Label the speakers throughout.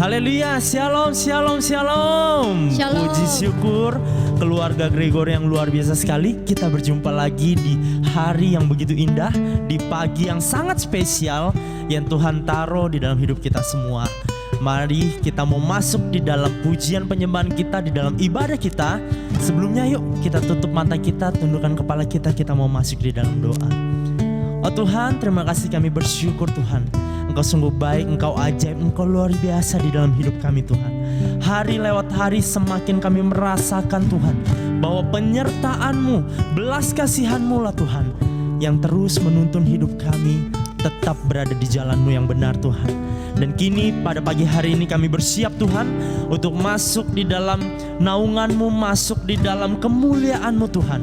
Speaker 1: Haleluya, shalom, shalom, shalom.
Speaker 2: Shalom.
Speaker 1: Puji syukur keluarga Gregor yang luar biasa sekali. Kita berjumpa lagi di hari yang begitu indah, di pagi yang sangat spesial yang Tuhan taruh di dalam hidup kita semua. Mari kita mau masuk di dalam pujian penyembahan kita, di dalam ibadah kita. Sebelumnya yuk kita tutup mata kita, tundukkan kepala kita mau masuk di dalam doa. Oh Tuhan, terima kasih, kami bersyukur Tuhan. Engkau sungguh baik, Engkau ajaib, Engkau luar biasa di dalam hidup kami Tuhan. Hari lewat hari semakin kami merasakan Tuhan bahwa penyertaan-Mu, belas kasihan-Mu lah Tuhan, yang terus menuntun hidup kami tetap berada di jalan-Mu yang benar Tuhan. Dan kini pada pagi hari ini kami bersiap Tuhan untuk masuk di dalam naungan-Mu, masuk di dalam kemuliaan-Mu Tuhan.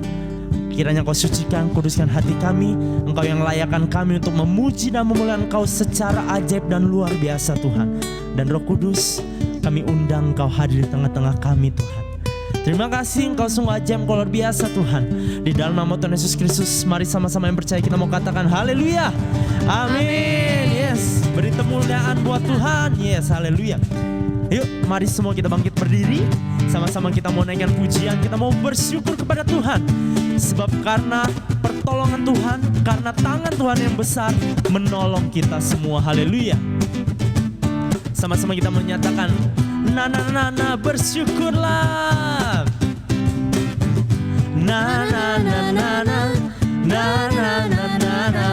Speaker 1: Kiranya Kau sucikan, kuduskan hati kami. Engkau yang layakkan kami untuk memuji dan memuliakan Engkau secara ajaib dan luar biasa Tuhan. Dan Roh Kudus, kami undang Engkau hadir di tengah-tengah kami Tuhan. Terima kasih, Engkau sungguh ajaib, Engkau luar biasa Tuhan. Di dalam nama Tuhan Yesus Kristus, mari sama-sama yang percaya kita mau katakan haleluya. Amin. Yes, beri kemuliaan buat Tuhan. Yes, haleluya. Yuk, mari semua kita bangkit berdiri. Sama-sama kita mau naikkan pujian, kita mau bersyukur kepada Tuhan. Sebab karena pertolongan Tuhan, karena tangan Tuhan yang besar menolong kita semua. Haleluya. Sama-sama kita menyatakan, na na na na, bersyukurlah. Na na na na na, na na na na na,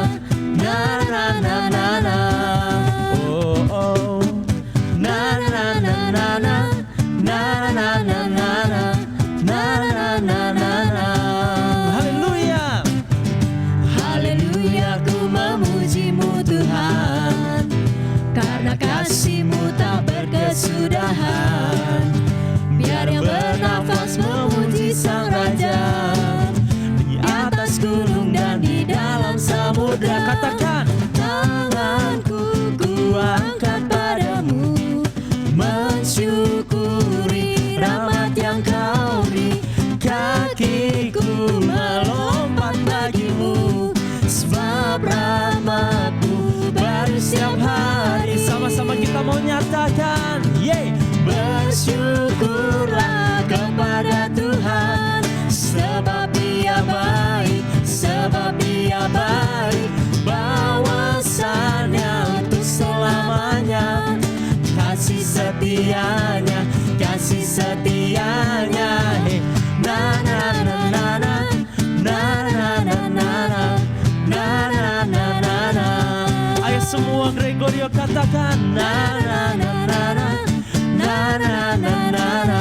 Speaker 1: na na na na na. Oh oh. Na na na na na, na na na na na, na na na na na. Haleluya.
Speaker 2: Haleluya, ku memuji-Mu Tuhan, karena kasih-Mu tak berkesudahan. Biar yang bernafas memuji Sang Raja,
Speaker 1: Di atas gunung dan di dalam samudra. Katakan,
Speaker 2: tanganku ku angkat padamu, mensyukuri rahmat yang Kau beri.
Speaker 1: kakiku melompat bagimu, sebab rahmat-Mu baru setiap hari. Sama-sama kita mau nyatakan, yeay.
Speaker 2: Bersyukurlah kepada Tuhan, sebab Dia baik, sebab Dia baik. Bawasannya untuk selamanya, kasih setianya, kasih setianya. Hey. Na na na na na, na na na na na, na na na na na.
Speaker 1: Ayo semua Gregorio katakan, na na na na na, na na na na na,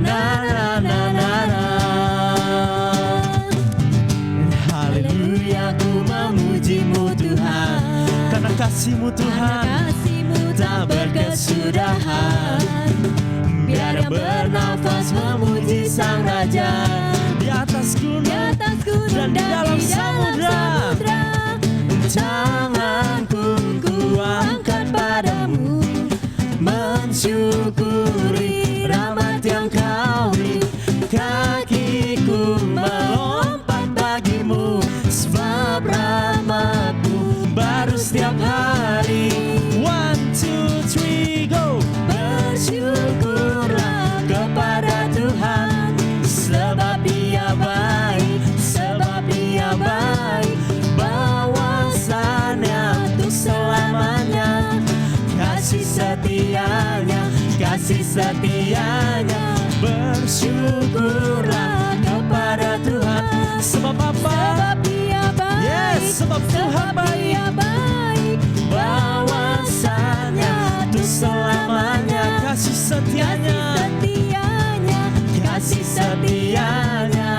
Speaker 1: na na na na na.
Speaker 2: Haleluya, ku memuji-Mu Tuhan,
Speaker 1: Karena kasih-Mu Tuhan
Speaker 2: kasih-Mu tak berkesudahan. Biar yang bernafas memuji Sang Raja,
Speaker 1: di atas gunung, dan di dalam samudra.
Speaker 2: Tanganku ku angkat padamu, mensyukuri rahmat yang Kau beri. Kakiku melompat bagimu, sebab rahmat-Mu baru setiap hari.
Speaker 1: 1, 2, 3, go.
Speaker 2: Bersyukurlah kepada Tuhan, sebab Dia baik, sebab Dia baik. Bawasannya untuk selamanya, kasih setianya, kasih setianya. Bersyukurlah kepada Tuhan,
Speaker 1: Sebab apa?
Speaker 2: sebab Dia baik,
Speaker 1: Yes, sebab Tuhan baik.
Speaker 2: Dia baik. Bawasannya untuk selamanya,
Speaker 1: Kasih setianya,
Speaker 2: setianya, kasih setianya.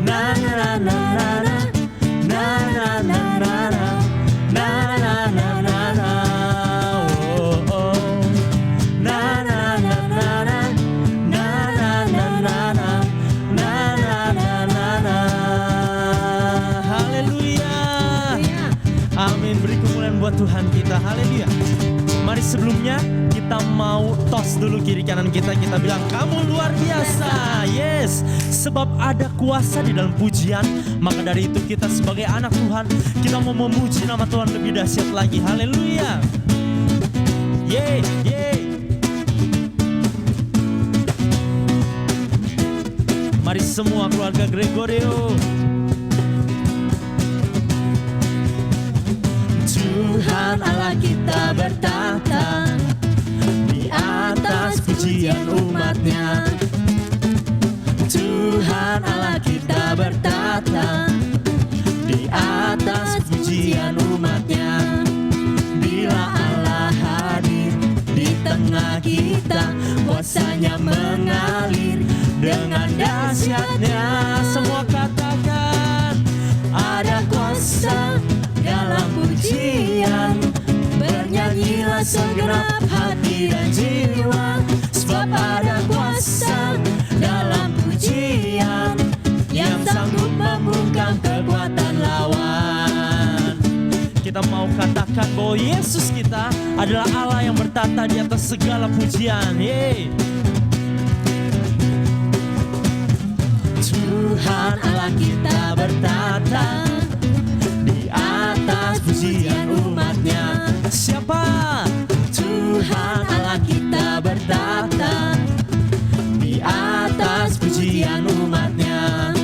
Speaker 2: Na na na na na, na na na na na, na na na na na.
Speaker 1: oh, oh.
Speaker 2: Na na na na na, na na na na na, na na na na na.
Speaker 1: Haleluya. Amin, beri kemuliaan buat Tuhan kita. Haleluya. Mari sebelumnya kita mau tos dulu kiri kanan kita. Kita bilang kamu luar biasa. Yes. Sebab ada kuasa di dalam pujian. Maka dari itu kita sebagai anak Tuhan, kita mau memuji nama Tuhan lebih dahsyat lagi. Haleluya. Yeay, yeay. Mari semua keluarga Gregorio.
Speaker 2: Tuhan Allah kita bertata di atas pujian umatnya. Tuhan Allah kita bertata di atas pujian umatnya. Bila Allah hadir di tengah kita, kuasanya mengalir dengan dahsyatnya. Semua katakan, ada kuasa dalam pujian. Bernyanyilah segenap hati dan jiwa, sebab ada kuasa dalam pujian yang sanggup membungkam kekuatan lawan.
Speaker 1: Kita mau katakan bahwa Yesus kita adalah Allah yang bertata di atas segala pujian. Yeay.
Speaker 2: Tuhan Allah kita bertata di atas pujian umatnya.
Speaker 1: Siapa?
Speaker 2: Tuhan Allah kita bertata di atas pujian umatnya.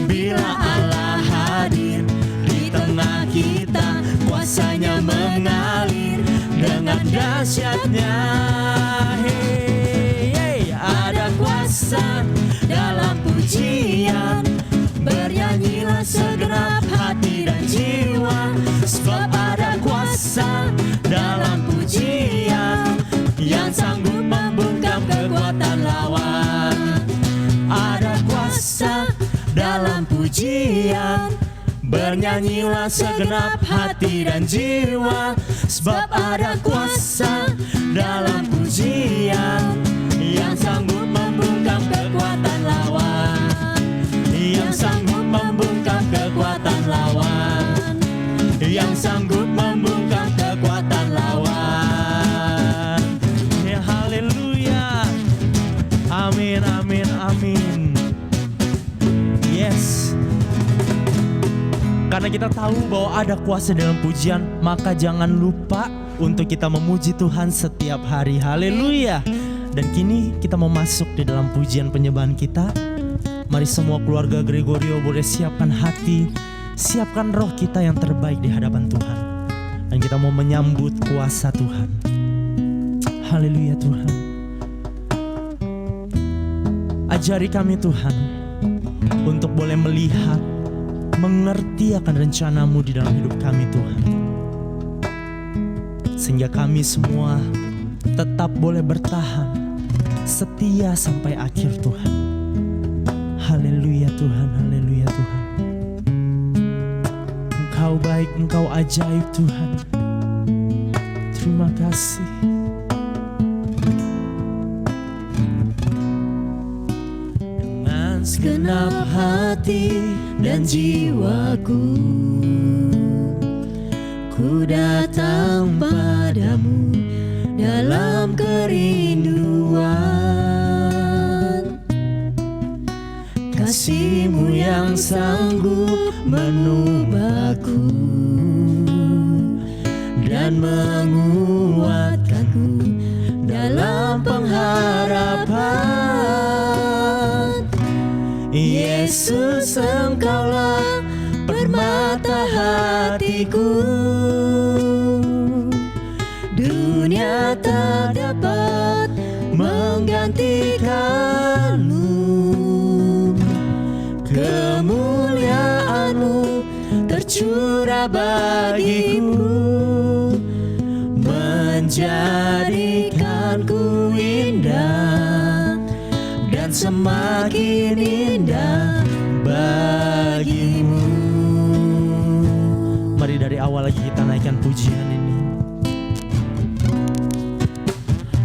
Speaker 2: Bila Allah hadir di tengah kita, kuasanya mengalir dengan dahsyatnya. Hey, hey, ada kuasa dalam pujian. Bernyanyilah segenap hati dan jiwa, sebab ada kuasa dalam pujian yang sanggup membungkam kekuatan lawan. Ada kuasa dalam pujian. Bernyanyilah segenap hati dan jiwa, sebab ada kuasa dalam pujian yang sanggup membungkam kekuatan lawan. Yang sanggup membungkam kekuatan lawan. Yang sanggup membungkam kekuatan lawan.
Speaker 1: Ya haleluya. Amin, amin, amin. Yes. Karena kita tahu bahwa ada kuasa dalam pujian, maka jangan lupa untuk kita memuji Tuhan setiap hari. Haleluya. Dan kini kita mau masuk di dalam pujian penyembahan kita. Mari semua keluarga Gregorio boleh siapkan hati, siapkan roh kita yang terbaik di hadapan Tuhan. Dan kita mau menyambut kuasa Tuhan. Haleluya Tuhan. Ajari kami Tuhan untuk boleh melihat, mengerti akan rencana-Mu di dalam hidup kami Tuhan. Sehingga kami semua tetap boleh bertahan setia sampai akhir Tuhan. Haleluya Tuhan, haleluya Tuhan. Engkau baik, Engkau ajaib Tuhan. Terima kasih.
Speaker 2: Dengan segenap hati dan jiwaku, ku datang padamu dalam kerinduan. Kasih-Mu yang sanggup menubahku dan menguatkanku dalam pengharapan. Yesus, Engkaulah permata hatiku. Dunia tak dapat menggantikan-Mu. Kemuliaan-Mu tercurah bagiku, menjadikanku indah dan semakin indah bagi-Mu.
Speaker 1: Mari dari awal lagi kita naikkan pujian ini.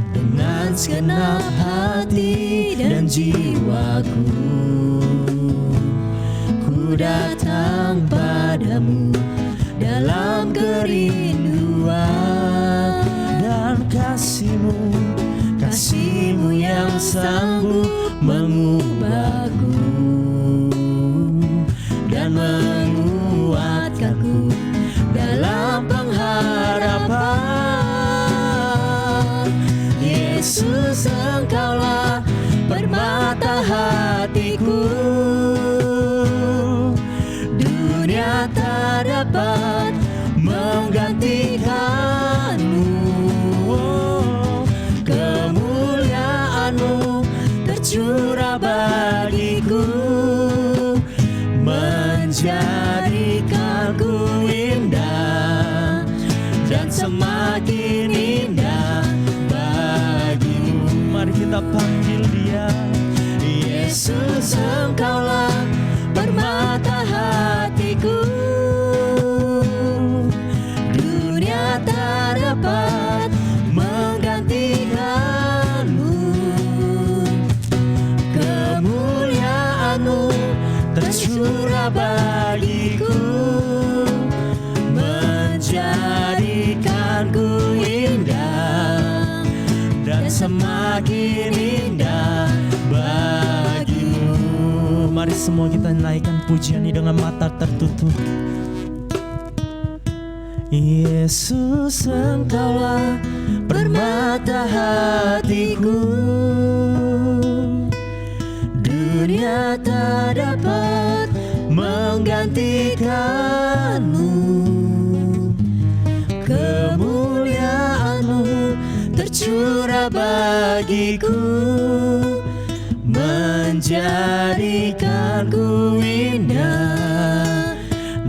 Speaker 2: Dengan segenap hati dan jiwaku, ku datang padamu dalam kerinduan.
Speaker 1: Dan kasih-Mu,
Speaker 2: Kasih-Mu yang sanggup mengubahku dan menguatkanku dalam pengharapan. Yesus, Engkaulah permata hatiku. dapat menggantikanmu. Kemuliaan-Mu tercurah bagiku, menjadikanku indah dan semakin indah bagimu.
Speaker 1: Mari kita panggil Dia.
Speaker 2: Yesus, Engkaulah permata hatiku. Dunia tak dapat menggantikanmu. Kemuliaan-Mu tercurah bagiku, menjadikanku indah dan semakin indah bagimu.
Speaker 1: Mari semua kita naikkan pujian ini dengan mata tertutup. Yesus, Engkaulah
Speaker 2: permata hatiku. Dunia tak dapat menggantikanmu. Kemuliaan-Mu tercurah bagiku, menjadikanku indah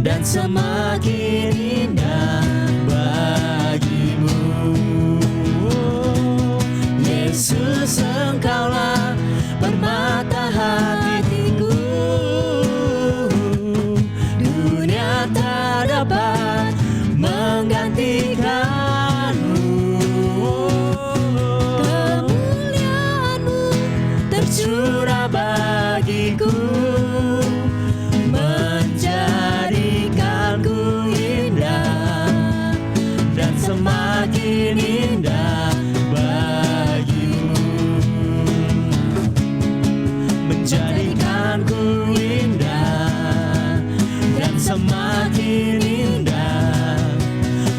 Speaker 2: dan semakin indah bagimu. Yesus, Engkaulah permata hatiku. Dunia tak dapat menggantikanmu. Kemuliaan-Mu tercurah bagiku, menjadikanku indah dan semakin indah bagimu. Menjadikanku indah dan semakin indah.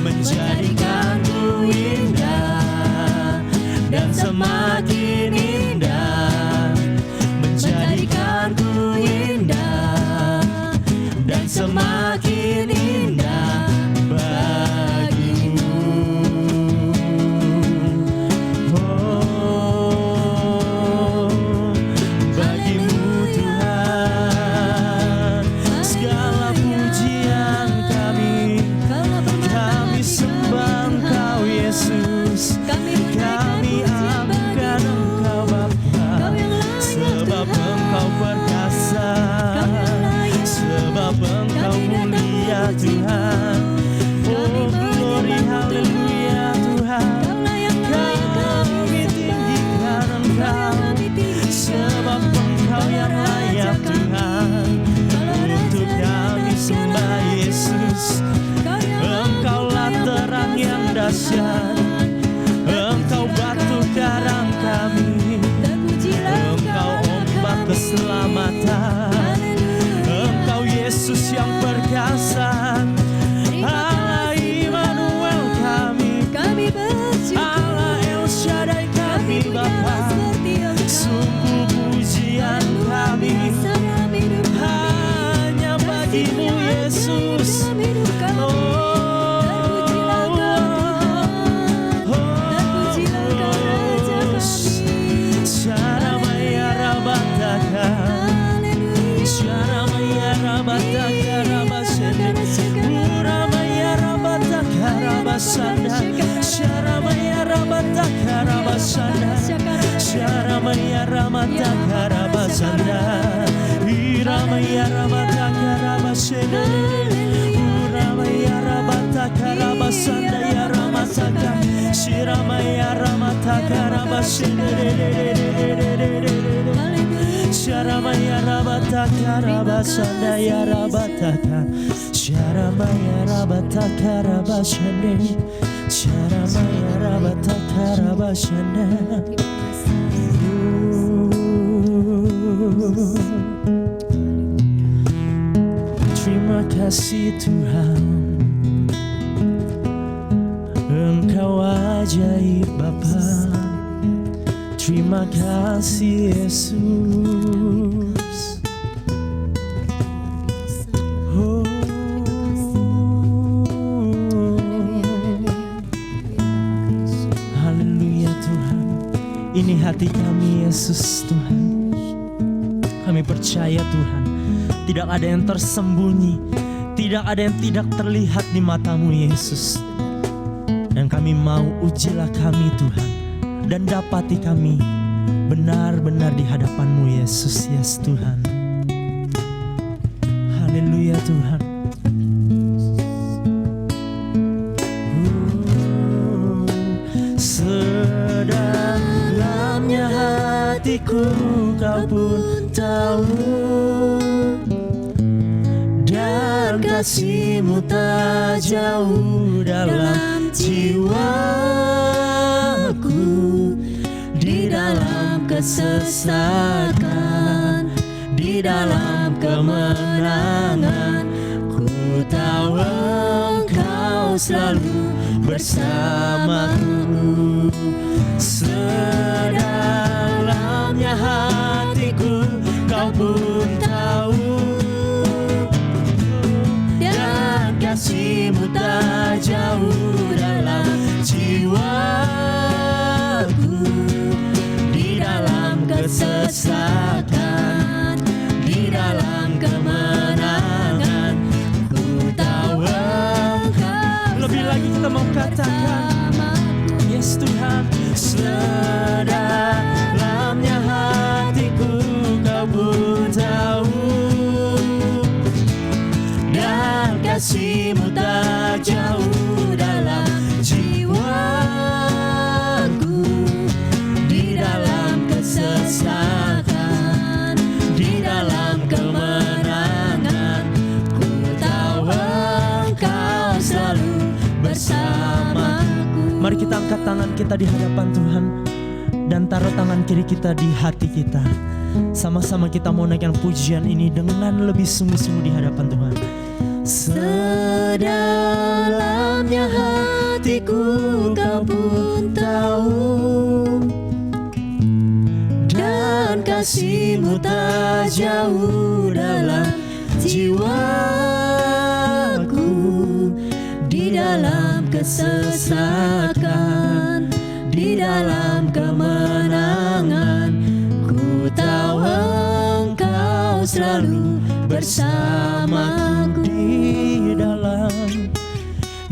Speaker 2: Menjadikanku indah dan semakin indah. Menjadikanku indah dan semakin indah bagimu. Oh, bagimu Tuhan segala pujian kami. Kami sembah Engkau Yesus, kami akan Engkau Bapa, sebab Engkau perkasa, sebab Engkau mulia Tuhan. Oh glory haleluya Tuhan, kami tinggikan Engkau, sebab Engkau yang layak Tuhan. Untuk kami sembah Yesus, Engkaulah terang yang dahsyat, Engkau batu karang kami, Engkau ombak keselamatan, Engkau Yesus yang perkasa. Allah Immanuel kami, Allah El Shaddai kami Bapa, sungguh pujian kami hanya bagimu Yesus. Sharamaya Ramata Karabasanda, Sharamaya Ramata Karabasanda, Iramaya Ramata Karabasanda, Uramaya Ramata Karabasanda, Yaramataka, Shiramaya Ramata Karabasanda, Sharamaya Ramata Karabasanda, Yarabataka, Sharamaya Ramata Karabasanda, Sharamaya Ramata Karabasanda. Terima kasih Tuhan, Engkau ajaib Bapa. Terima kasih Yesus. Oh,
Speaker 1: Ini hati kami Yesus Tuhan. Kami percaya Tuhan, tidak ada yang tersembunyi, tidak ada yang tidak terlihat di matamu Yesus. Dan kami mau ujilah kami Tuhan, dan dapati kami benar-benar di hadapanmu Yesus. Yes Tuhan. Haleluya Tuhan. Sedalamnya hatiku kau pun tahu, dan kasih-Mu tak jauh dalam jiwaku. Di dalam kesesakan, di dalam kemenangan, ku tahu Engkau selalu bersamaku. Sedalamnya hatiku kau pun tahu, dan kasih-Mu tak jauh dalam jiwaku. Di dalam kesesakan, di dalam kemenangan, ku tahu Engkau. Lebih lagi kita mau katakan, yes Tuhan. Sedalamnya hatiku kau pun tahu, dan kasih-Mu tak jauh dalam jiwaku. Di dalam kesesakan, di dalam kemenangan, ku tahu Engkau selalu bersamaku. Mari kita angkat tangan kita di hadapan Tuhan, dan taruh tangan kiri kita di hati kita. Sama-sama kita mau naikkan pujian ini dengan lebih sungguh-sungguh di hadapan Tuhan. Sedalamnya hatiku kau pun tahu, dan kasih-Mu tak jauh dalam jiwaku. Di dalam kesesakan, di dalam kemenangan, ku tahu Engkau selalu bersamaku.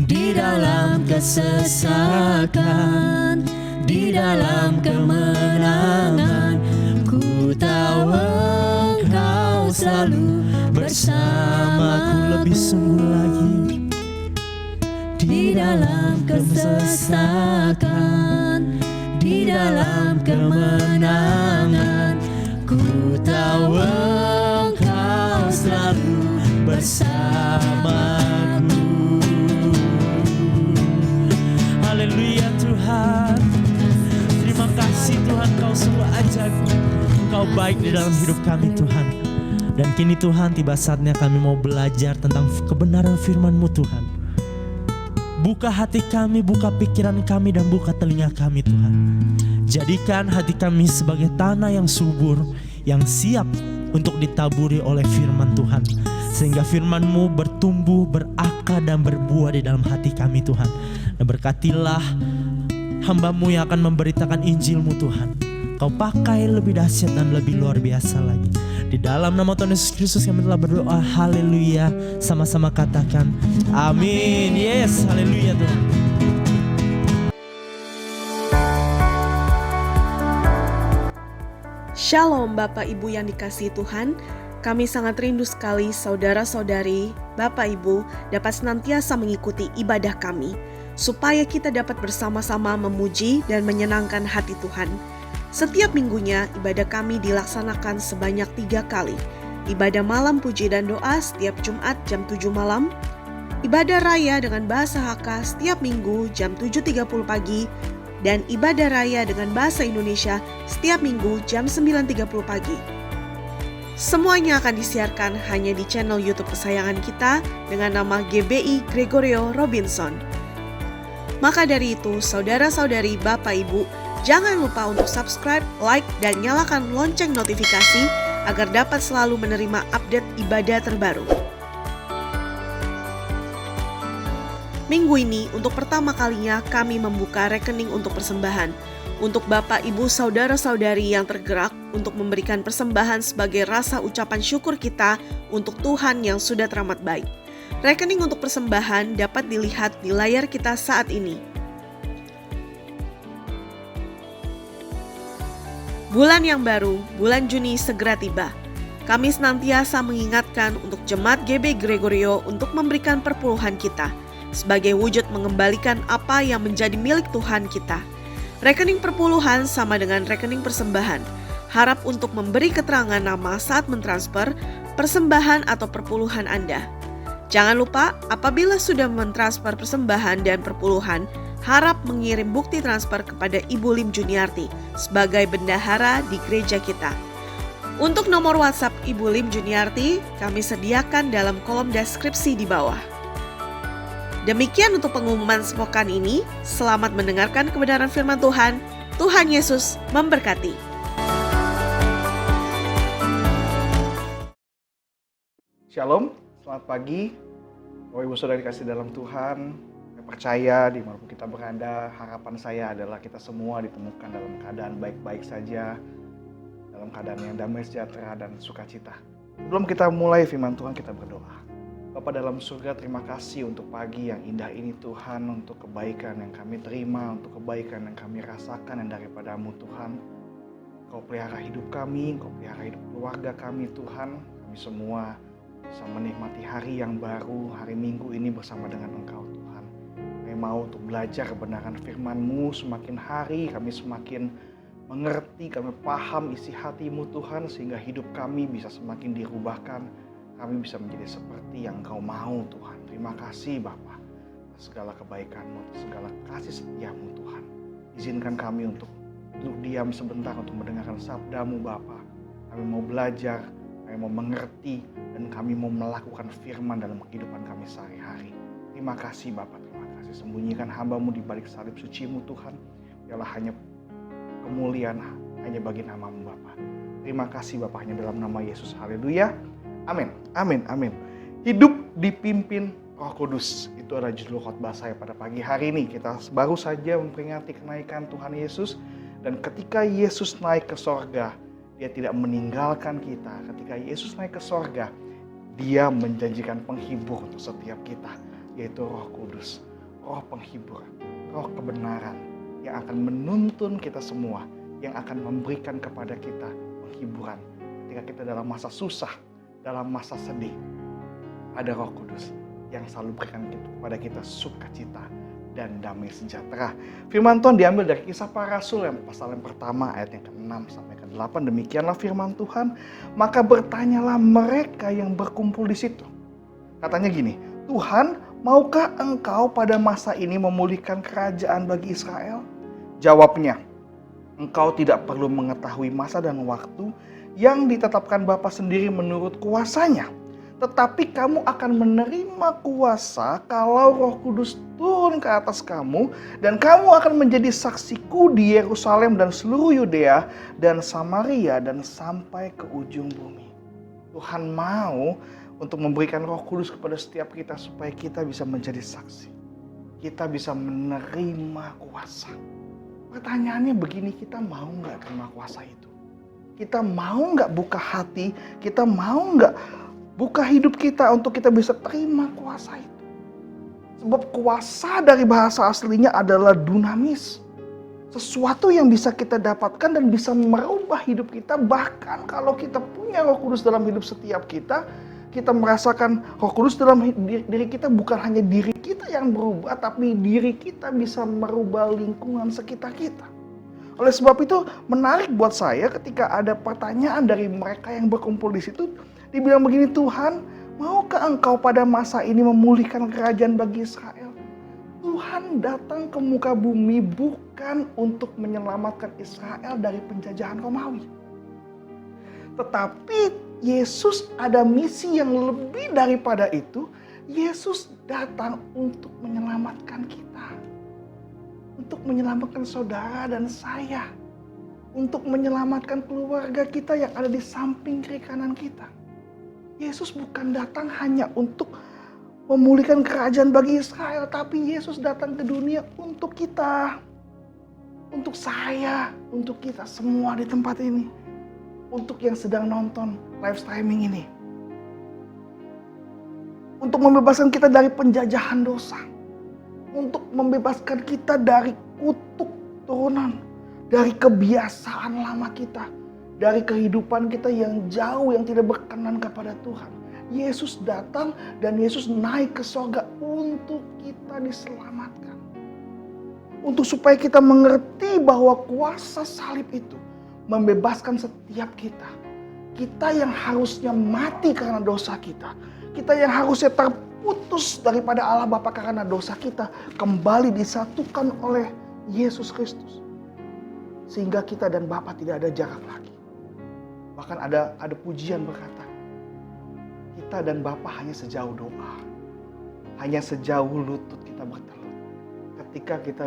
Speaker 1: Di dalam kesesakan, di dalam kemenangan, ku tahu Engkau selalu bersamaku. Lebih sungguh lagi. Di dalam kesesakan, di dalam kemenangan, ku tahu Engkau selalu bersamaku. Haleluya Tuhan. Terima kasih Tuhan, Kau sungguh ajaib, Kau baik di dalam hidup kami Tuhan. Dan kini Tuhan, tiba saatnya kami mau belajar tentang kebenaran firman-Mu Tuhan. Buka hati kami, buka pikiran kami, dan buka telinga kami Tuhan. Jadikan hati kami sebagai tanah yang subur, yang siap untuk ditaburi oleh firman Tuhan. Sehingga firman-Mu bertumbuh, berakar, dan berbuah di dalam hati kami Tuhan. Dan berkatilah hamba-Mu yang akan memberitakan Injil-Mu Tuhan. Kau pakai lebih dahsyat dan lebih luar biasa lagi. Di dalam nama Tuhan Yesus Kristus kami telah berdoa. Haleluya. Sama-sama katakan amin. Yes, haleluya Tuhan.
Speaker 3: Shalom Bapak Ibu yang dikasihi Tuhan. Kami sangat rindu sekali saudara-saudari, Bapak Ibu dapat senantiasa mengikuti ibadah kami, supaya kita dapat bersama-sama memuji dan menyenangkan hati Tuhan. Setiap minggunya ibadah kami dilaksanakan sebanyak 3 kali. Ibadah malam puji dan doa setiap Jumat jam 7 malam. Ibadah raya dengan bahasa Hakka setiap minggu jam 7.30 pagi. Dan ibadah raya dengan bahasa Indonesia setiap minggu jam 9.30 pagi. Semuanya akan disiarkan hanya di channel YouTube kesayangan kita dengan nama GBI Gregorio Robinson. Maka dari itu, saudara-saudari, Bapak Ibu, jangan lupa untuk subscribe, like, dan nyalakan lonceng notifikasi agar dapat selalu menerima update ibadah terbaru. Minggu ini, untuk pertama kalinya kami membuka rekening untuk persembahan. Untuk Bapak, Ibu, Saudara-saudari yang tergerak untuk memberikan persembahan sebagai rasa ucapan syukur kita untuk Tuhan yang sudah teramat baik. Rekening untuk persembahan dapat dilihat di layar kita saat ini. Bulan yang baru, bulan Juni segera tiba. Kami senantiasa mengingatkan untuk Jemaat GB Gregorio untuk memberikan perpuluhan kita sebagai wujud mengembalikan apa yang menjadi milik Tuhan kita. Rekening perpuluhan sama dengan rekening persembahan. Harap untuk memberi keterangan nama saat mentransfer persembahan atau perpuluhan Anda. Jangan lupa, apabila sudah mentransfer persembahan dan perpuluhan, harap mengirim bukti transfer kepada Ibu Lim Juniarti sebagai bendahara di gereja kita. Untuk nomor WhatsApp Ibu Lim Juniarti, kami sediakan dalam kolom deskripsi di bawah. Demikian untuk pengumuman sepokan ini. Selamat mendengarkan kebenaran firman Tuhan. Tuhan Yesus memberkati.
Speaker 4: Shalom, selamat pagi. Bapak Ibu Saudara dikasih dalam Tuhan. Saya percaya dimanapun kita berada, harapan saya adalah kita semua ditemukan dalam keadaan baik-baik saja, dalam keadaan yang damai sejahtera dan sukacita. Sebelum kita mulai firman Tuhan, kita berdoa. Bapa dalam surga, terima kasih untuk pagi yang indah ini Tuhan, untuk kebaikan yang kami terima, untuk kebaikan yang kami rasakan yang daripada-Mu Tuhan. Kau pelihara hidup kami, Kau pelihara hidup keluarga kami Tuhan. Kami semua bisa menikmati hari yang baru, hari Minggu ini bersama dengan Engkau Tuhan. Kami mau untuk belajar kebenaran firman-Mu, semakin hari kami semakin mengerti, kami paham isi hati-Mu Tuhan, sehingga hidup kami bisa semakin dirubahkan, kami bisa menjadi seperti yang Engkau mau Tuhan. Terima kasih Bapa atas segala kebaikan-Mu, atas segala kasih setia-Mu Tuhan. Izinkan kami untuk duduk diam sebentar untuk mendengarkan sabda-Mu Bapa. Kami mau belajar, kami mau mengerti, dan kami mau melakukan firman dalam kehidupan kami sehari-hari. Terima kasih Bapa, terima kasih. Sembunyikan hamba-Mu di balik salib suci-Mu Tuhan. Biarlah hanya kemuliaan hanya bagi nama-Mu Bapa. Terima kasih Bapa, hanya dalam nama Yesus. Haleluya. Amin, amin, amin. Hidup dipimpin Roh Kudus. Itu adalah judul khotbah saya pada pagi hari ini. Kita baru saja memperingati kenaikan Tuhan Yesus. Dan ketika Yesus naik ke sorga, Dia tidak meninggalkan kita. Ketika Yesus naik ke sorga, Dia menjanjikan penghibur untuk setiap kita, yaitu Roh Kudus, Roh penghibur, Roh kebenaran yang akan menuntun kita semua, yang akan memberikan kepada kita penghiburan ketika kita dalam masa susah, dalam masa sedih. Ada Roh Kudus yang selalu berikan kepada kita sukacita dan damai sejahtera. Firman Tuhan diambil dari Kisah Para Rasul yang pasal yang pertama ayat yang ke-6 sampai ke-8. Demikianlah firman Tuhan. Maka bertanyalah mereka yang berkumpul di situ. Katanya gini, Tuhan, maukah Engkau pada masa ini memulihkan kerajaan bagi Israel? Jawabnya, Engkau tidak perlu mengetahui masa dan waktu yang ditetapkan Bapa sendiri menurut kuasanya. Tetapi kamu akan menerima kuasa kalau Roh Kudus turun ke atas kamu, dan kamu akan menjadi saksiku di Yerusalem dan seluruh Yudea dan Samaria dan sampai ke ujung bumi. Tuhan mau untuk memberikan Roh Kudus kepada setiap kita supaya kita bisa menjadi saksi. Kita bisa menerima kuasa. Pertanyaannya begini, kita mau nggak terima kuasa itu? Kita mau nggak buka hati? Kita mau nggak buka hidup kita untuk kita bisa terima kuasa itu? Sebab kuasa dari bahasa aslinya adalah dunamis. Sesuatu yang bisa kita dapatkan dan bisa merubah hidup kita. Bahkan kalau kita punya Roh Kudus dalam hidup setiap kita, kita merasakan Roh Kudus dalam diri kita, bukan hanya diri kita yang berubah, tapi diri kita bisa merubah lingkungan sekitar kita. Oleh sebab itu menarik buat saya ketika ada pertanyaan dari mereka yang berkumpul di situ. Dibilang begini, Tuhan, maukah Engkau pada masa ini memulihkan kerajaan bagi Israel? Tuhan datang ke muka bumi bukan untuk menyelamatkan Israel dari penjajahan Romawi. Tetapi Yesus ada misi yang lebih daripada itu. Yesus datang untuk menyelamatkan kita. Untuk menyelamatkan saudara dan saya. Untuk menyelamatkan keluarga kita yang ada di samping kiri kanan kita. Yesus bukan datang hanya untuk memulihkan kerajaan bagi Israel, tapi Yesus datang ke dunia untuk kita. Untuk saya, untuk kita semua di tempat ini. Untuk yang sedang nonton live streaming ini. Untuk membebaskan kita dari penjajahan dosa. Untuk membebaskan kita dari kutuk turunan. Dari kebiasaan lama kita. Dari kehidupan kita yang jauh, yang tidak berkenan kepada Tuhan. Yesus datang dan Yesus naik ke sorga untuk kita diselamatkan. Untuk supaya kita mengerti bahwa kuasa salib itu membebaskan setiap kita. Kita yang harusnya mati karena dosa kita. Kita yang harusnya terputus daripada Allah Bapa karena dosa kita. Kembali disatukan oleh Yesus Kristus. Sehingga kita dan Bapa tidak ada jarak lagi. Bahkan ada pujian berkata, kita dan Bapa hanya sejauh doa. Hanya sejauh lutut kita bertelur. Ketika kita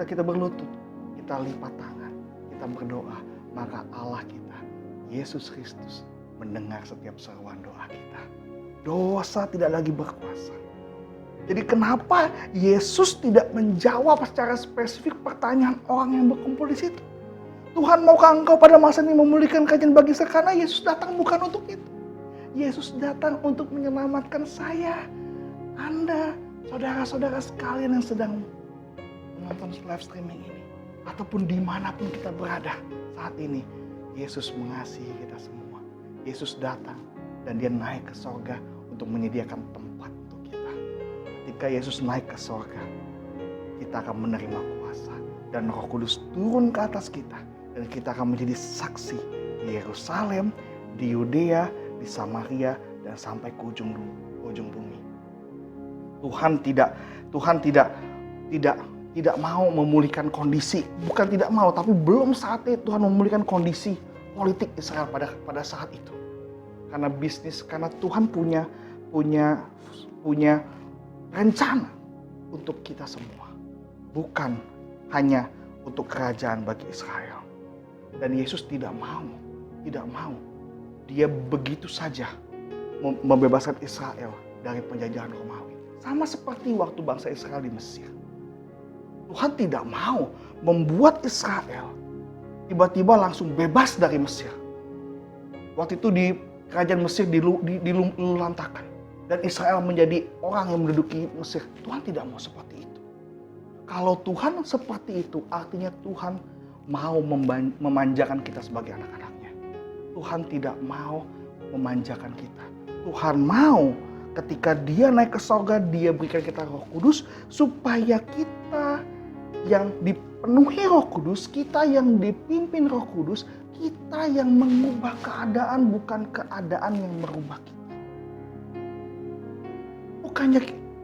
Speaker 4: kita berlutut, kita lipat tangan, kita berdoa, maka Allah kita, Yesus Kristus, mendengar setiap seruan doa kita. Dosa tidak lagi berkuasa. Jadi kenapa Yesus tidak menjawab secara spesifik pertanyaan orang yang berkumpul di situ? Tuhan, maukah engkau pada masa ini memulihkan kajian bagi saya? Karena Yesus datang bukan untuk itu. Yesus datang untuk menyelamatkan saya, Anda, saudara-saudara sekalian yang sedang menonton live streaming ini. Ataupun dimanapun kita berada saat ini. Yesus mengasihi kita semua. Yesus datang dan dia naik ke sorga untuk menyediakan tempat untuk kita. Ketika Yesus naik ke sorga, kita akan menerima kuasa. Dan Roh Kudus turun ke atas kita. Dan kita akan menjadi saksi di Yerusalem, di Yudea, di Samaria, dan sampai ke ujung bumi. Tuhan tidak mau memulihkan kondisi. Bukan tidak mau, tapi belum saatnya Tuhan memulihkan kondisi politik Israel pada saat itu. Karena karena Tuhan punya rencana untuk kita semua. Bukan hanya untuk kerajaan bagi Israel. Dan Yesus tidak mau. Dia begitu saja membebaskan Israel dari penjajahan Romawi. Sama seperti waktu bangsa Israel di Mesir. Tuhan tidak mau membuat Israel tiba-tiba langsung bebas dari Mesir. Waktu itu di kerajaan Mesir dilululantakan. Dan Israel menjadi orang yang menduduki Mesir. Tuhan tidak mau seperti itu. Kalau Tuhan seperti itu, artinya Tuhan mau memanjakan kita sebagai anak-anaknya. Tuhan tidak mau memanjakan kita. Tuhan mau ketika dia naik ke sorga, dia berikan kita Roh Kudus supaya kita yang dipenuhi Roh Kudus, kita yang dipimpin Roh Kudus, kita yang mengubah keadaan, bukan keadaan yang merubah kita.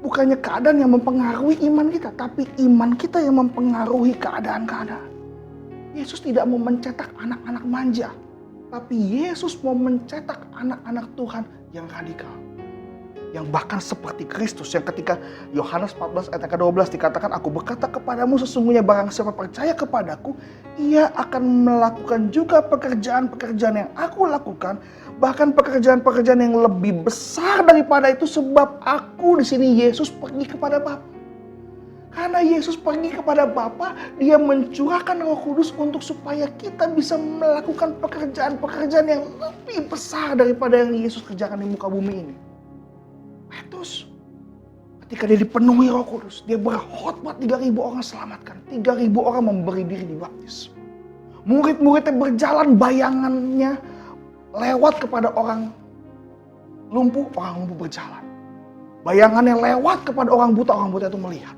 Speaker 4: Bukannya keadaan yang mempengaruhi iman kita, tapi iman kita yang mempengaruhi keadaan-keadaan. Yesus tidak mau mencetak anak-anak manja, tapi Yesus mau mencetak anak-anak Tuhan yang radikal. Yang bahkan seperti Kristus, yang ketika Yohanes 14 ayat ke-12 dikatakan, aku berkata kepadamu sesungguhnya barang siapa percaya kepadaku, ia akan melakukan juga pekerjaan-pekerjaan yang aku lakukan, bahkan pekerjaan-pekerjaan yang lebih besar daripada itu, sebab aku di sini Yesus pergi kepada Bapa. Karena Yesus pergi kepada Bapa, dia mencurahkan Roh Kudus untuk supaya kita bisa melakukan pekerjaan-pekerjaan yang lebih besar daripada yang Yesus kerjakan di muka bumi ini. Petrus, ketika dia dipenuhi Roh Kudus, dia berkhotbah 3.000 orang selamatkan, 3.000 orang memberi diri dibaptis. Murid-muridnya berjalan, bayangannya lewat kepada orang lumpuh berjalan. Bayangannya lewat kepada orang buta itu melihat.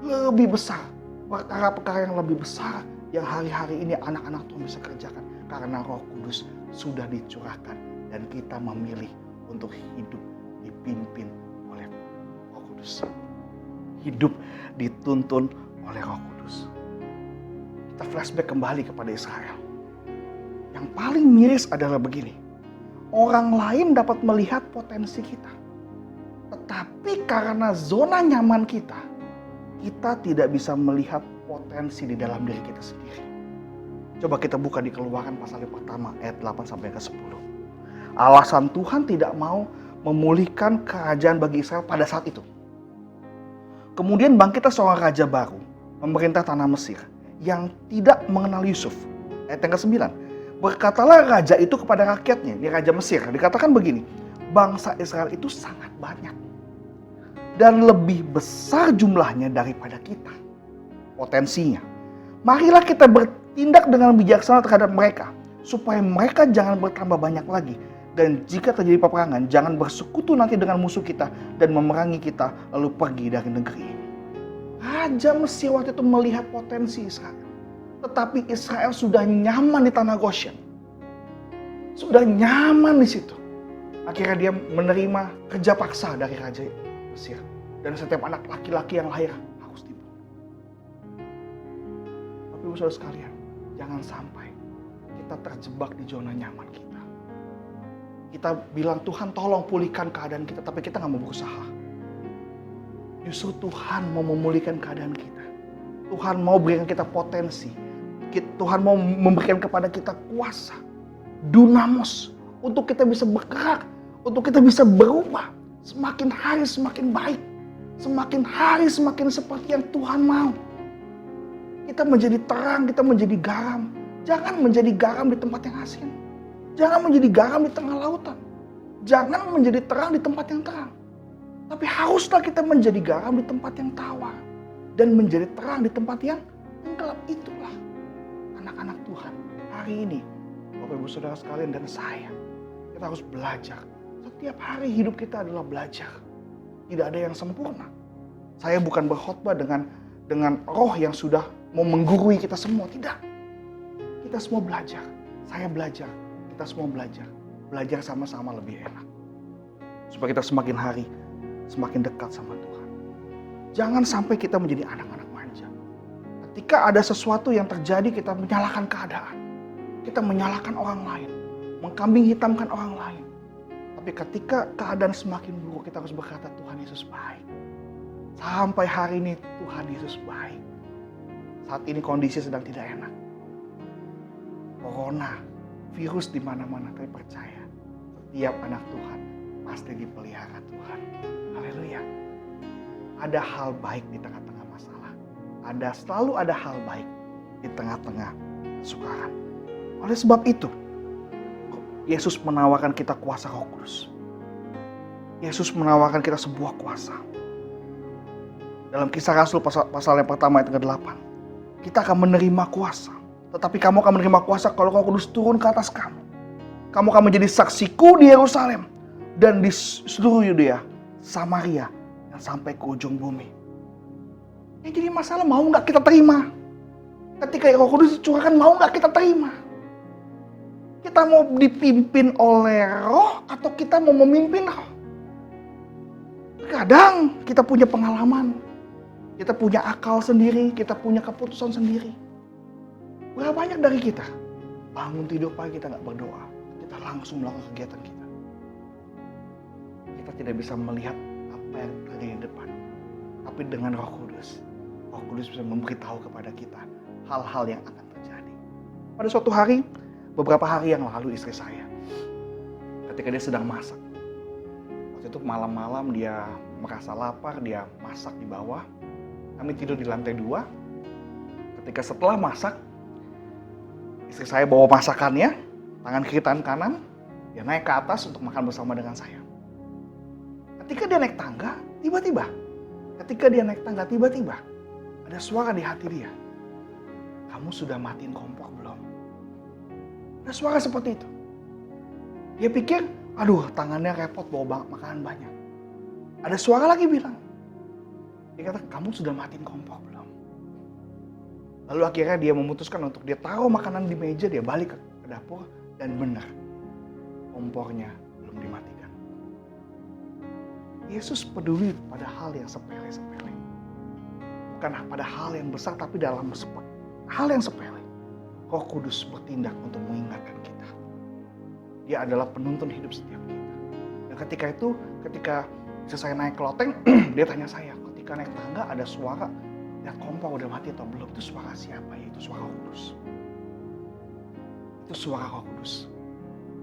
Speaker 4: Lebih besar, perkara-perkara yang lebih besar yang hari-hari ini anak-anak Tuhan bisa kerjakan. Karena Roh Kudus sudah dicurahkan dan kita memilih untuk hidup dipimpin oleh Roh Kudus. Hidup dituntun oleh Roh Kudus. Kita flashback kembali kepada Israel. Yang paling miris adalah begini. Orang lain dapat melihat potensi kita. Tetapi karena zona nyaman kita tidak bisa melihat potensi di dalam diri kita sendiri. Coba kita buka di Keluaran pasal yang pertama ayat 8 sampai ke 10. Alasan Tuhan tidak mau memulihkan kerajaan bagi Israel pada saat itu. Kemudian bangkitlah seorang raja baru memerintah tanah Mesir yang tidak mengenal Yusuf. Ayat yang ke-9. Berkatalah raja itu kepada rakyatnya, ini raja Mesir. Dikatakan begini, bangsa Israel itu sangat banyak dan lebih besar jumlahnya daripada kita. Potensinya. Marilah kita bertindak dengan bijaksana terhadap mereka, supaya mereka jangan bertambah banyak lagi. Dan jika terjadi peperangan, jangan bersekutu nanti dengan musuh kita dan memerangi kita lalu pergi dari negeri ini. Raja Mesir waktu itu melihat potensi Israel. Tetapi Israel sudah nyaman di tanah Goshen. Sudah nyaman di situ. Akhirnya dia menerima kerja paksa dari raja Mesir. Dan setiap anak laki-laki yang lahir harus dibunuh. Tapi saudara sekalian, jangan sampai kita terjebak di zona nyaman kita. Kita bilang, Tuhan tolong pulihkan keadaan kita, tapi kita gak mau berusaha. Justru Tuhan mau memulihkan keadaan kita. Tuhan mau berikan kita potensi. Tuhan mau memberikan kepada kita kuasa. Dunamos. Untuk kita bisa bergerak. Untuk kita bisa berubah. Semakin hari semakin baik. Semakin hari semakin seperti yang Tuhan mau. Kita menjadi terang, kita menjadi garam. Jangan menjadi garam di tempat yang asin. Jangan menjadi garam di tengah lautan. Jangan menjadi terang di tempat yang terang. Tapi haruslah kita menjadi garam di tempat yang tawar. Dan menjadi terang di tempat yang gelap. Itulah anak-anak Tuhan hari ini. Bapak Ibu Saudara sekalian dan saya. Kita harus belajar. Setiap hari hidup kita adalah belajar. Tidak ada yang sempurna. Saya bukan berkhotbah dengan roh yang sudah mau menggurui kita semua. Tidak. Kita semua belajar. Saya belajar. Kita semua belajar. Belajar sama-sama lebih enak. Supaya kita semakin hari semakin dekat sama Tuhan. Jangan sampai kita menjadi anak-anak manja. Ketika ada sesuatu yang terjadi, kita menyalahkan keadaan. Kita menyalahkan orang lain. Mengkambing hitamkan orang lain. Tapi ketika keadaan semakin buruk, kita harus berkata, Tuhan Yesus baik. Sampai hari ini Tuhan Yesus baik. Saat ini kondisi sedang tidak enak. Corona, virus di mana-mana, tapi percaya. Setiap anak Tuhan pasti dipelihara Tuhan. Haleluya. Ada hal baik di tengah-tengah masalah. Selalu ada hal baik di tengah-tengah kesukaran. Oleh sebab itu, Yesus menawarkan kita kuasa Roh Kudus. Yesus menawarkan kita sebuah kuasa. Dalam Kisah Rasul pasal yang pertama ayat ke-8. Kita akan menerima kuasa. Tetapi kamu akan menerima kuasa kalau Roh Kudus turun ke atas kamu. Kamu akan menjadi saksiku di Yerusalem. Dan di seluruh Yudea, Samaria, dan sampai ke ujung bumi. Yang jadi masalah mau gak kita terima? Ketika Roh Kudus dicurahkan mau gak kita terima? Kita mau dipimpin oleh roh atau kita mau memimpin roh? Kadang kita punya pengalaman. Kita punya akal sendiri, kita punya keputusan sendiri. Berapa banyak dari kita bangun tidur pagi kita gak berdoa. Kita langsung melakukan kegiatan kita. Kita tidak bisa melihat apa yang terjadi di depan. Tapi dengan Roh Kudus bisa memberitahu kepada kita hal-hal yang akan terjadi. Pada suatu hari, beberapa hari yang lalu istri saya, ketika dia sedang masak. Waktu itu malam-malam dia merasa lapar, dia masak di bawah. Kami tidur di lantai 2. Ketika setelah masak, istri saya bawa masakannya, tangan kiri, tangan kanan. Dia naik ke atas untuk makan bersama dengan saya. Ketika dia naik tangga, tiba-tiba ada suara di hati dia. Kamu sudah matiin kompor belum? Ada suara seperti itu. Dia pikir, aduh tangannya repot bawa makanan banyak. Ada suara lagi bilang. Dia kata, kamu sudah matiin kompor belum? Lalu akhirnya dia memutuskan untuk dia taruh makanan di meja, dia balik ke dapur. Dan benar, kompornya belum dimatikan. Yesus peduli pada hal yang sepele-sepele. Bukan pada hal yang besar, tapi dalam hal yang sepele. Roh Kudus bertindak untuk mengingatkan kita. Dia adalah penuntun hidup setiap kita. Dan ketika saya naik ke loteng, dia tanya saya, ketika naik tangga ada suara, lihat kompor udah mati atau belum? Itu suara siapa ya? Itu suara Roh Kudus. Itu suara Roh Kudus.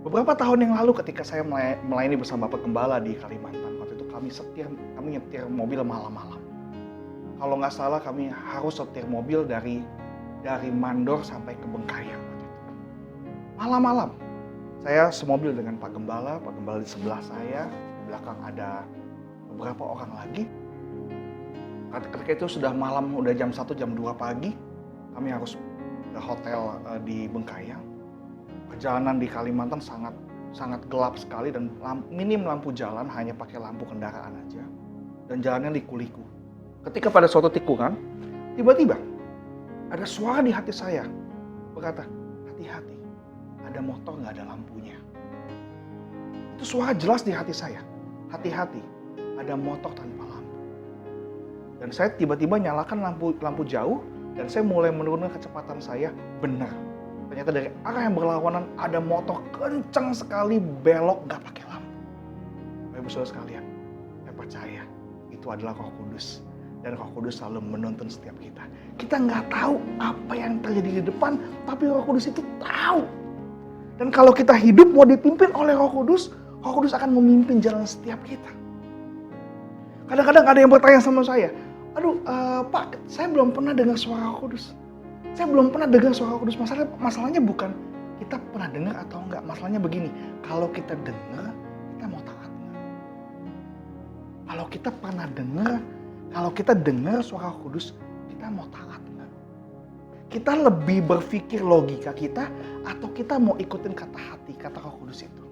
Speaker 4: Beberapa tahun yang lalu ketika saya melayani bersama Bapak Gembala di Kalimantan, waktu itu kami nyetir mobil malam-malam. Kalau nggak salah kami harus setir mobil dari Mandor sampai ke Bengkayang waktu itu. Malam-malam. Saya semobil dengan Pak Gembala di sebelah saya, di belakang ada beberapa orang lagi. Ketika itu sudah malam, udah jam 1, jam 2 pagi, kami harus ke hotel di Bengkayang. Perjalanan di Kalimantan sangat gelap sekali dan minim lampu jalan, hanya pakai lampu kendaraan aja. Dan jalannya liku-liku. Ketika pada suatu tikungan, tiba-tiba ada suara di hati saya berkata, hati-hati, ada motor nggak ada lampunya. Itu suara jelas di hati saya, hati-hati, ada motor tanpa lampu. Dan saya tiba-tiba nyalakan lampu jauh dan saya mulai menurunkan kecepatan saya. Benar, ternyata dari arah yang berlawanan ada motor kencang sekali belok nggak pakai lampu. Bapak Ibu Saudara sekalian, saya percaya itu adalah Roh Kudus. Dan Roh Kudus selalu menuntun setiap kita. Kita nggak tahu apa yang terjadi di depan, tapi Roh Kudus itu tahu. Dan kalau kita hidup mau dipimpin oleh Roh Kudus akan memimpin jalan setiap kita. Kadang-kadang ada yang bertanya sama saya, aduh Pak, saya belum pernah dengar suara Roh Kudus. Saya belum pernah dengar suara Roh Kudus. Masalahnya bukan kita pernah dengar atau enggak. Masalahnya begini, kalau kita dengar, kita mau taat enggak? Kalau kita pernah dengar, kalau kita dengar suara Roh Kudus, kita mau taat enggak? Kita lebih berpikir logika kita atau kita mau ikutin kata hati, kata Roh Kudus itu?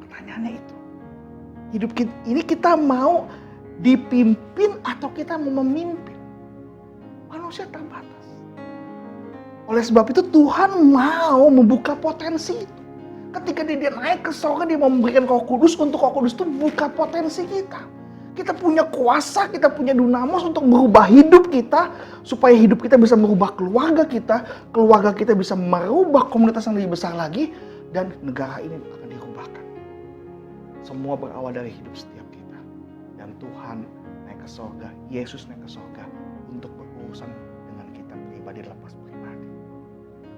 Speaker 4: Pertanyaannya itu. Hidup kita, ini kita mau dipimpin atau kita mau memimpin? Manusia terbatas. Oleh sebab itu Tuhan mau membuka potensi itu. Ketika dia naik ke sorga, dia memberikan Roh Kudus untuk Roh Kudus itu buka potensi kita. Kita punya kuasa, kita punya dunamos untuk merubah hidup kita, supaya hidup kita bisa merubah keluarga kita bisa merubah komunitas yang lebih besar lagi, dan negara ini akan dirubahkan. Semua berawal dari hidup setiap kita. Dan Tuhan naik ke sorga, Yesus naik ke sorga untuk berurusan dengan kita pribadi lepas pribadi.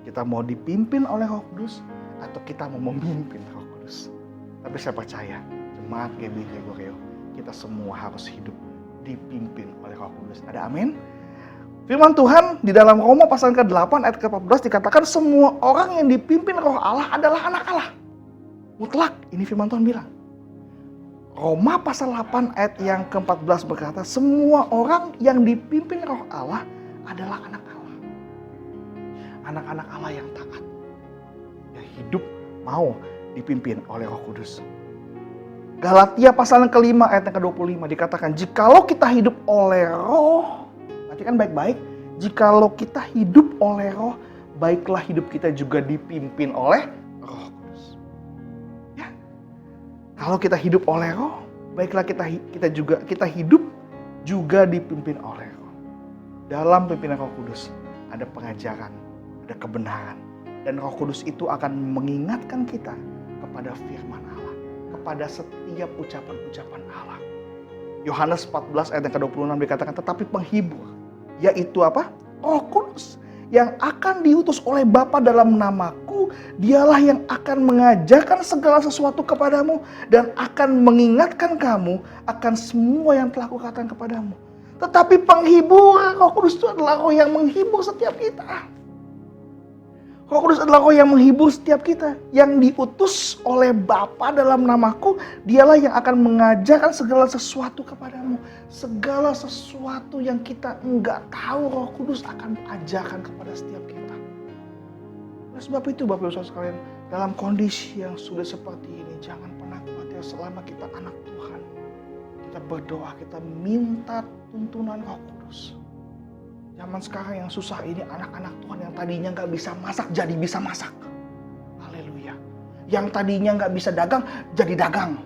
Speaker 4: Kita mau dipimpin oleh Roh Kudus atau kita mau memimpin Roh Kudus. Tapi saya percaya, jemaat GBI Gregorio, kita semua harus hidup dipimpin oleh Roh Kudus. Ada amin? Firman Tuhan di dalam Roma pasal ke-8 ayat ke-14 dikatakan semua orang yang dipimpin Roh Allah adalah anak Allah. Mutlak, ini firman Tuhan bilang. Roma pasal 8 ayat yang ke-14 berkata semua orang yang dipimpin Roh Allah adalah anak Allah. Anak-anak Allah yang taat. Yang hidup mau dipimpin oleh Roh Kudus. Galatia pasal yang ke-5 ayat yang ke-25 dikatakan jikalau kita hidup oleh roh, perhatikan baik-baik, jikalau kita hidup oleh roh, baiklah hidup kita juga dipimpin oleh Roh Kudus. Ya. Kalau kita hidup oleh roh, baiklah kita hidup juga dipimpin oleh roh. Dalam pimpinan Roh Kudus ada pengajaran, ada kebenaran, dan Roh Kudus itu akan mengingatkan kita kepada firman Allah, kepada setiap ucapan-ucapan Allah. Yohanes 14 ayat yang ke-26 dikatakan tetapi penghibur, yaitu apa? Roh Kudus yang akan diutus oleh Bapa dalam namaku, dialah yang akan mengajarkan segala sesuatu kepadamu dan akan mengingatkan kamu akan semua yang telah kukatakan kepadamu. Tetapi penghibur, Roh Kudus itu adalah roh yang menghibur setiap kita. Roh Kudus adalah roh yang menghibur setiap kita. Yang diutus oleh Bapa dalam namaku, dialah yang akan mengajarkan segala sesuatu kepadamu. Segala sesuatu yang kita enggak tahu, Roh Kudus akan ajarkan kepada setiap kita. Oleh sebab itu Bapak Ibu Saudara sekalian, dalam kondisi yang sudah seperti ini, jangan pernah khawatir selama kita anak Tuhan. Kita berdoa, kita minta tuntunan Roh Kudus. Zaman sekarang yang susah ini anak-anak Tuhan yang tadinya gak bisa masak jadi bisa masak. Haleluya. Yang tadinya gak bisa dagang jadi dagang.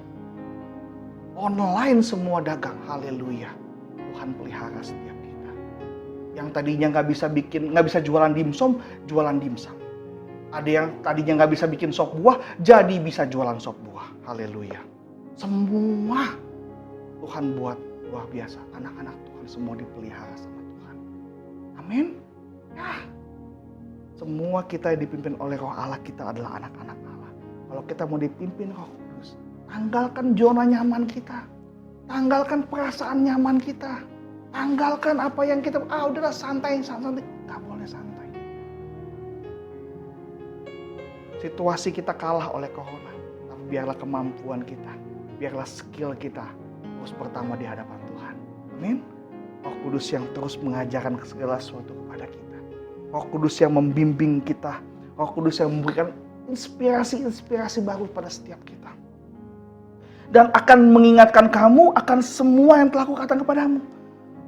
Speaker 4: Online semua dagang. Haleluya. Tuhan pelihara setiap kita. Yang tadinya gak bisa jualan dimsum, jualan dimsum. Ada yang tadinya gak bisa bikin sop buah, jadi bisa jualan sop buah. Haleluya. Semua Tuhan buat luar biasa. Anak-anak Tuhan semua dipelihara sama Tuhan. Amin. Ya. Semua kita yang dipimpin oleh Roh Allah, kita adalah anak-anak Allah. Kalau kita mau dipimpin Roh Kudus, tanggalkan zona nyaman kita. Tanggalkan perasaan nyaman kita. Tanggalkan apa yang kita, udahlah santai. Gak boleh santai. Situasi kita kalah oleh corona. Tapi biarlah kemampuan kita, biarlah skill kita terus pertama di hadapan Tuhan. Amin. Roh Kudus yang terus mengajarkan segala sesuatu kepada kita. Roh Kudus yang membimbing kita. Roh Kudus yang memberikan inspirasi baru pada setiap kita. Dan akan mengingatkan kamu akan semua yang telah kukatakan kepadamu.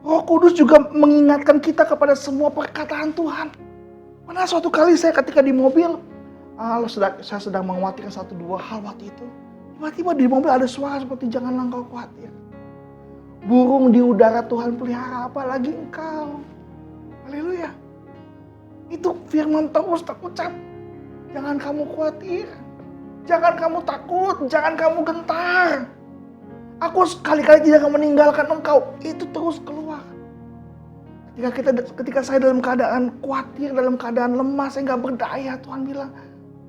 Speaker 4: Roh Kudus juga mengingatkan kita kepada semua perkataan Tuhan. Pernah suatu kali saya ketika di mobil, saya sedang mengkhawatirkan 1-2 hal waktu itu. Tiba-tiba di mobil ada suara seperti janganlah engkau khawatir. Burung di udara Tuhan pelihara, apalagi engkau. Haleluya. Itu firman terus terucap. Jangan kamu khawatir. Jangan kamu takut. Jangan kamu gentar. Aku sekali-kali tidak akan meninggalkan engkau. Itu terus keluar. Ketika saya dalam keadaan khawatir, dalam keadaan lemah, saya gak berdaya, Tuhan bilang,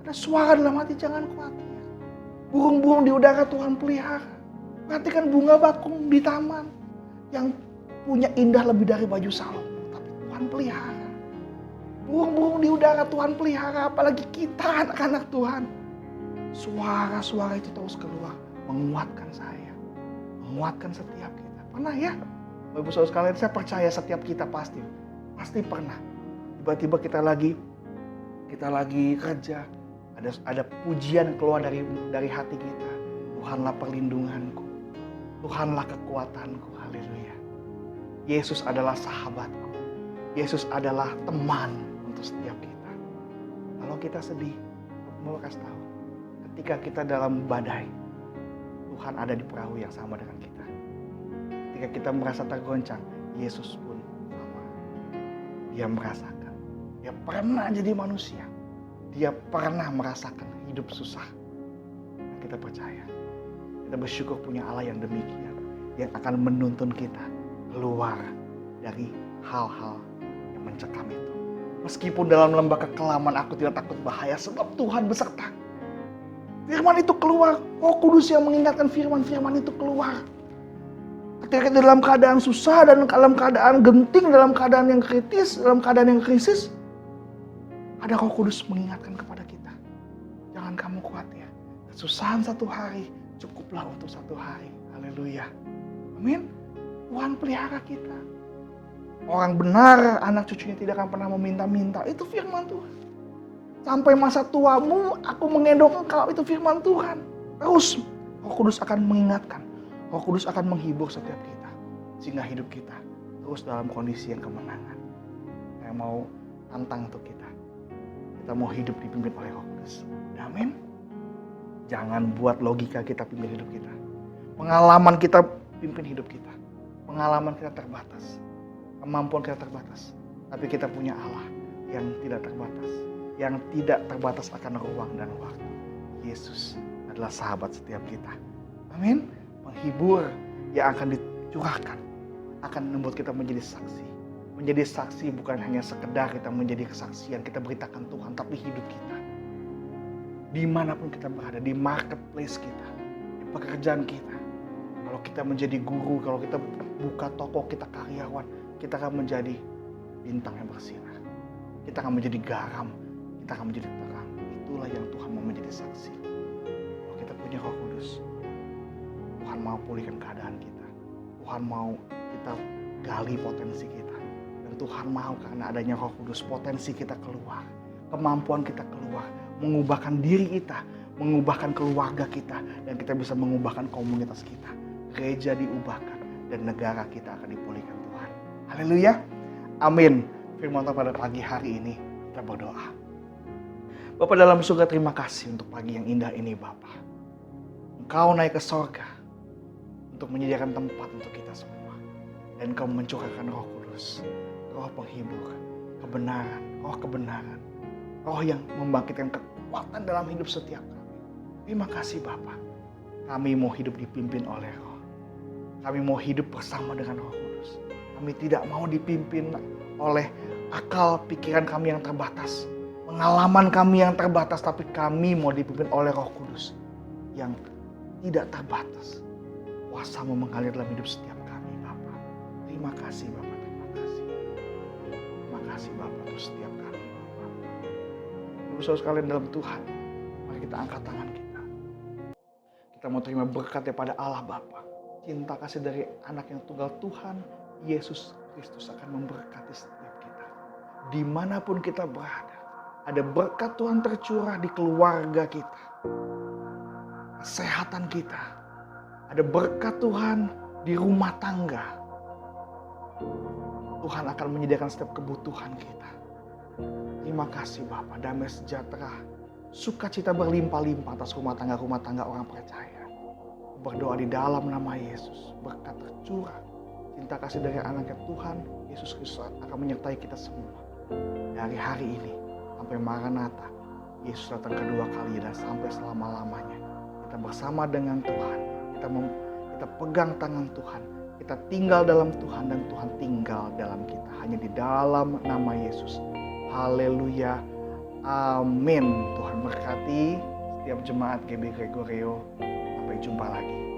Speaker 4: ada suara dalam hati, jangan khawatir. Burung-burung di udara Tuhan pelihara. Perhatikan bunga bakung di taman yang punya indah lebih dari baju Salomo, tapi Tuhan pelihara. Burung-burung di udara Tuhan pelihara, apalagi kita anak-anak Tuhan. Suara-suara itu terus keluar, menguatkan saya, menguatkan setiap kita. Pernah ya? Bapak Ibu Saudara sekalian, saya percaya setiap kita pasti pernah. Tiba-tiba kita lagi kerja, ada pujian keluar dari hati kita. Tuhanlah perlindunganku, Tuhanlah kekuatanku, haleluya. Yesus adalah sahabatku, Yesus adalah teman untuk setiap kita. Kalau kita sedih, mau kasih tahu, ketika kita dalam badai, Tuhan ada di perahu yang sama dengan kita. Ketika kita merasa tergoncang, Yesus pun sama. Dia merasakan, dia pernah jadi manusia, dia pernah merasakan hidup susah. Dan kita percaya, kita bersyukur punya Allah yang demikian, yang akan menuntun kita keluar dari hal-hal yang mencekam itu. Meskipun dalam lembah kekelaman aku tidak takut bahaya, sebab Tuhan beserta. Firman itu keluar, Roh Kudus yang mengingatkan firman-firman itu keluar. Ketika kita dalam keadaan susah, dan dalam keadaan genting, dalam keadaan yang kritis, dalam keadaan yang krisis, ada Roh Kudus mengingatkan kepada kita, jangan kamu khawatir. Kesusahan 1 hari cukuplah untuk 1 hari. Haleluya. Amin. Tuhan pelihara kita. Orang benar, anak cucunya tidak akan pernah meminta-minta. Itu firman Tuhan. Sampai masa tuamu, aku menggendong engkau. Itu firman Tuhan. Terus Roh Kudus akan mengingatkan. Roh Kudus akan menghibur setiap kita. Sehingga hidup kita terus dalam kondisi yang kemenangan. Saya mau tantang untuk kita. Kita mau hidup dipimpin oleh Roh Kudus. Amin. Jangan buat logika kita pimpin hidup kita. Pengalaman kita pimpin hidup kita. Pengalaman kita terbatas. Kemampuan kita terbatas. Tapi kita punya Allah yang tidak terbatas. Yang tidak terbatas akan ruang dan waktu. Yesus adalah sahabat setiap kita. Amin. Menghibur yang akan dicurahkan akan membuat kita menjadi saksi. Menjadi saksi bukan hanya sekedar kita menjadi kesaksian, kita beritakan Tuhan, tapi hidup kita. Dimanapun kita berada, di marketplace kita, di pekerjaan kita. Kalau kita menjadi guru, kalau kita buka toko, kita karyawan, kita akan menjadi bintang yang bersinar. Kita akan menjadi garam, kita akan menjadi terang. Itulah yang Tuhan mau menjadi saksi. Kalau kita punya Roh Kudus, Tuhan mau pulihkan keadaan kita. Tuhan mau kita gali potensi kita. Dan Tuhan mau karena adanya Roh Kudus, potensi kita keluar. Kemampuan kita keluar. Mengubahkan diri kita. Mengubahkan keluarga kita. Dan kita bisa mengubahkan komunitas kita. Gereja diubahkan. Dan negara kita akan dipulihkan Tuhan. Haleluya. Amin. Firman Tuhan pada pagi hari ini. Kita berdoa. Bapa dalam surga, terima kasih untuk pagi yang indah ini Bapa. Engkau naik ke sorga untuk menyediakan tempat untuk kita semua. Dan Engkau mencurahkan Roh Kudus, Roh penghibur, kebenaran, Roh kebenaran, Roh yang membangkitkan kekuatan dalam hidup setiap kami. Terima kasih Bapa. Kami mau hidup dipimpin oleh Roh. Kami mau hidup bersama dengan Roh Kudus. Kami tidak mau dipimpin oleh akal pikiran kami yang terbatas, pengalaman kami yang terbatas, tapi kami mau dipimpin oleh Roh Kudus yang tidak terbatas. Kuasa-Mu mengalir dalam hidup setiap kami, Bapa. Terima kasih. kasih Bapak, terima kasih. Terima kasih Bapak untuk setiap kami Bapak. Ibu saudara sekalian dalam Tuhan, mari kita angkat tangan kita. Kita mau terima berkat daripada Allah Bapa. Cinta kasih dari anak yang tunggal Tuhan, Yesus Kristus akan memberkati setiap kita. Dimanapun kita berada, ada berkat Tuhan tercurah di keluarga kita, kesehatan kita. Ada berkat Tuhan di rumah tangga. Tuhan akan menyediakan setiap kebutuhan kita. Terima kasih Bapa, damai sejahtera, sukacita berlimpah-limpah atas rumah tangga orang percaya. Berdoa di dalam nama Yesus, berkat tercurah, cinta kasih dari anaknya Tuhan, Yesus Kristus akan menyertai kita semua. Dari hari ini sampai Maranatha, Yesus datang kedua kali dan sampai selama-lamanya. Kita bersama dengan Tuhan, kita pegang tangan Tuhan, kita tinggal dalam Tuhan dan Tuhan tinggal dalam kita. Hanya di dalam nama Yesus. Haleluya. Amin. Tuhan berkati setiap jemaat GB Gregorio. Sampai jumpa lagi.